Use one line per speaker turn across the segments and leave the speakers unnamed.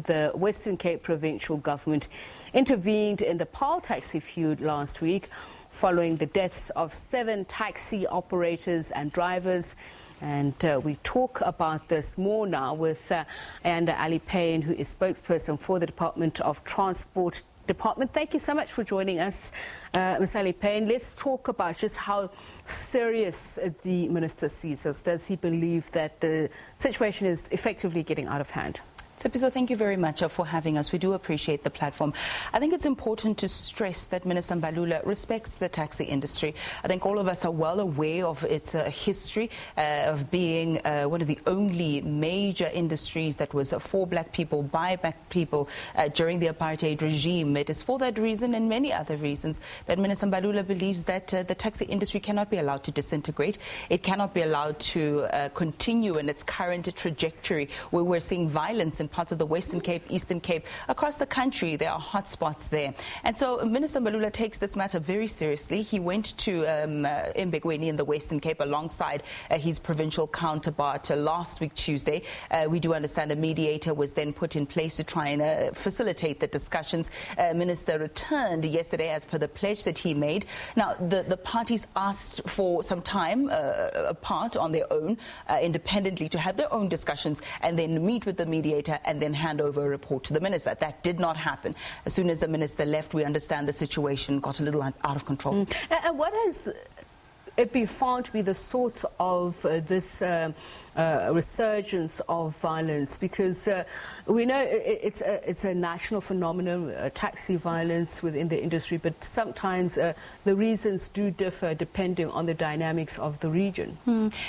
The Western Cape Provincial Government intervened in the Paarl taxi feud last week following the deaths of 7 taxi operators and drivers. And we talk about this more now with Ayanda Allie Paine, who is spokesperson for the Department of Transport Department. Thank you so much for joining us, Ms. Allie Paine. Let's talk about just how serious the minister sees this. Does he believe that the situation is effectively getting out of hand?
So thank you very much for having us. We do appreciate the platform. I think it's important to stress that Minister Mbalula respects the taxi industry. I think all of us are well aware of its history of being one of the only major industries that was for black people, by black people during the apartheid regime. It is for that reason and many other reasons that Minister Mbalula believes that the taxi industry cannot be allowed to disintegrate. It cannot be allowed to continue in its current trajectory where we're seeing violence in parts of the Western Cape, Eastern Cape, across the country. There are hotspots there. And so Minister Mbalula takes this matter very seriously. He went to eMbekweni in the Western Cape alongside his provincial counterpart last week, Tuesday. We do understand a mediator was then put in place to try and facilitate the discussions. Minister returned yesterday as per the pledge that he made. Now, the parties asked for some time apart on their own, independently, to have their own discussions and then meet with the mediator and then hand over a report to the minister. That did not happen. As soon as the minister left, we understand the situation got a little out of control.
And what has it been found to be the source of this resurgence of violence? Because we know it's a national phenomenon, taxi violence within the industry, but sometimes the reasons do differ depending on the dynamics of the region.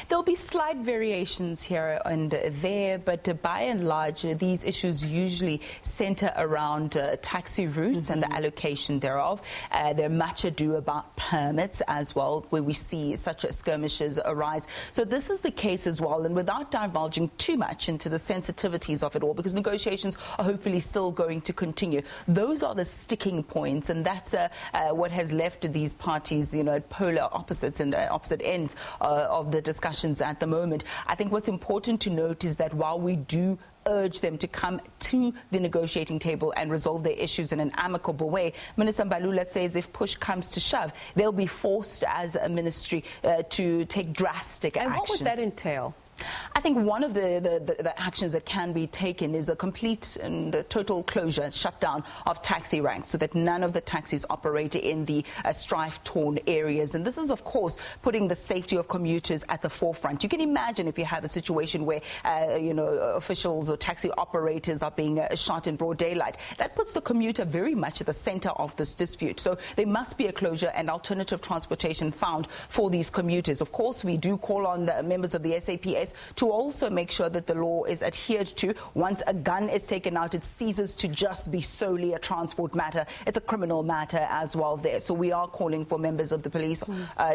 There'll be slight variations here and there, but by and large, these issues usually center around taxi routes and the allocation thereof. There are much ado about permits as well, where we see such skirmishes arise. So this is the case as well, and without divulging too much into the sensitivities of it all, because negotiations are hopefully still going to continue. Those are the sticking points, and that's what has left these parties, you know, at polar opposites and opposite ends of the discussions at the moment. I think what's important to note is that while we do urge them to come to the negotiating table and resolve their issues in an amicable way, Minister Mbalula says if push comes to shove, they'll be forced as a ministry to take drastic action.
And what would that entail?
I think one of the actions that can be taken is a complete and total closure, shutdown of taxi ranks so that none of the taxis operate in the strife-torn areas. And this is, of course, putting the safety of commuters at the forefront. You can imagine if you have a situation where, officials or taxi operators are being shot in broad daylight. That puts the commuter very much at the center of this dispute. So there must be a closure and alternative transportation found for these commuters. Of course, we do call on the members of the SAPS to also make sure that the law is adhered to. Once a gun is taken out, it ceases to just be solely a transport matter. It's a criminal matter as well there. So we are calling for members of the police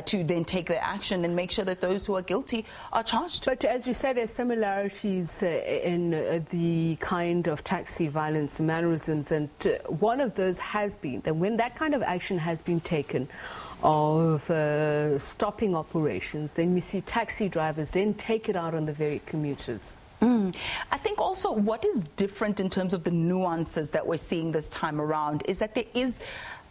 to then take their action and make sure that those who are guilty are charged.
But as you say, there's similarities in the kind of taxi violence mannerisms, and one of those has been that when that kind of action has been taken of stopping operations, then we see taxi drivers then take it out on the very commuters.
I think also what is different in terms of the nuances that we're seeing this time around is that there is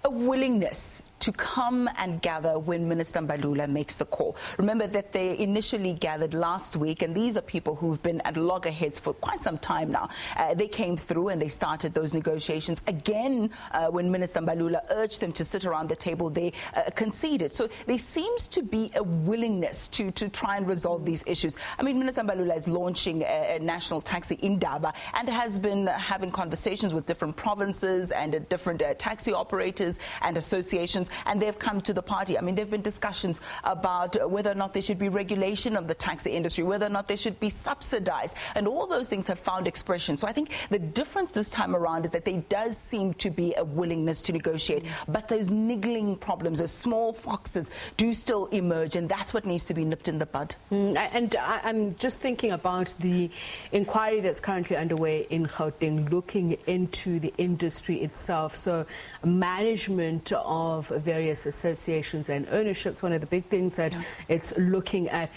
a willingness to come and gather when Minister Mbalula makes the call. Remember that they initially gathered last week, and these are people who've been at loggerheads for quite some time now. They came through and they started those negotiations. Again, when Minister Mbalula urged them to sit around the table, they conceded. So there seems to be a willingness to try and resolve these issues. I mean, Minister Mbalula is launching a national taxi indaba and has been having conversations with different provinces and different taxi operators and associations, and they've come to the party. I mean, there have been discussions about whether or not there should be regulation of the taxi industry, whether or not they should be subsidized, and all those things have found expression. So I think the difference this time around is that there does seem to be a willingness to negotiate, but those niggling problems, those small foxes, do still emerge, and that's what needs to be nipped in the bud.
And I'm just thinking about the inquiry that's currently underway in Gauteng, looking into the industry itself. So management of various associations and ownerships, one of the big things that it's looking at.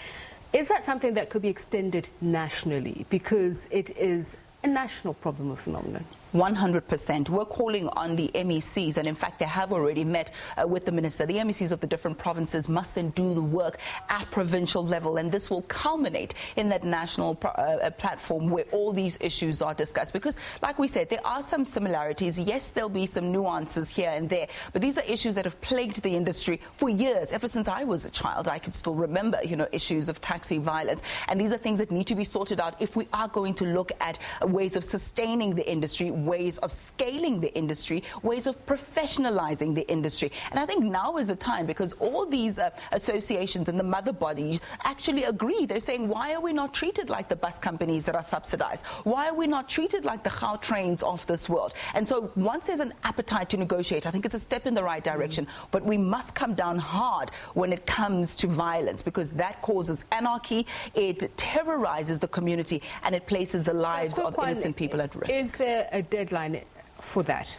Is that something that could be extended nationally? Because it is a national problem or phenomenon?
100%. We're calling on the MECs, and in fact they have already met with the minister. The MECs of the different provinces must then do the work at provincial level, and this will culminate in that national platform where all these issues are discussed. Because, like we said, there are some similarities. Yes, there'll be some nuances here and there, but these are issues that have plagued the industry for years. Ever since I was a child, I could still remember, issues of taxi violence, and these are things that need to be sorted out if we are going to look at ways of sustaining the industry, ways of scaling the industry, ways of professionalizing the industry. And I think now is the time, because all these associations and the mother bodies actually agree. They're saying, why are we not treated like the bus companies that are subsidized? Why are we not treated like the Gautrains of this world? And so once there's an appetite to negotiate, I think it's a step in the right direction. But we must come down hard when it comes to violence, because that causes anarchy, it terrorizes the community, and it places the lives of innocent people at risk.
Is there a deadline for that?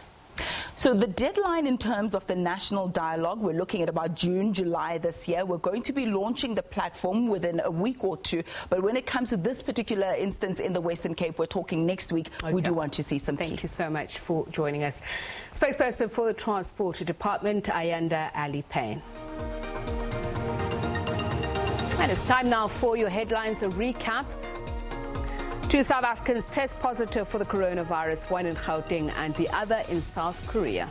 So the deadline in terms of the national dialogue, we're looking at about June, July this year. We're going to be launching the platform within a week or two. But when it comes to this particular instance in the Western Cape, we're talking next week. Okay. We do want to see some peace.
Thank you so much for joining us. Spokesperson for the Transport Department, Ayanda Allie Paine. And it's time now for your headlines, a recap. 2 South Africans test positive for the coronavirus, one in Gauteng and the other in South Korea.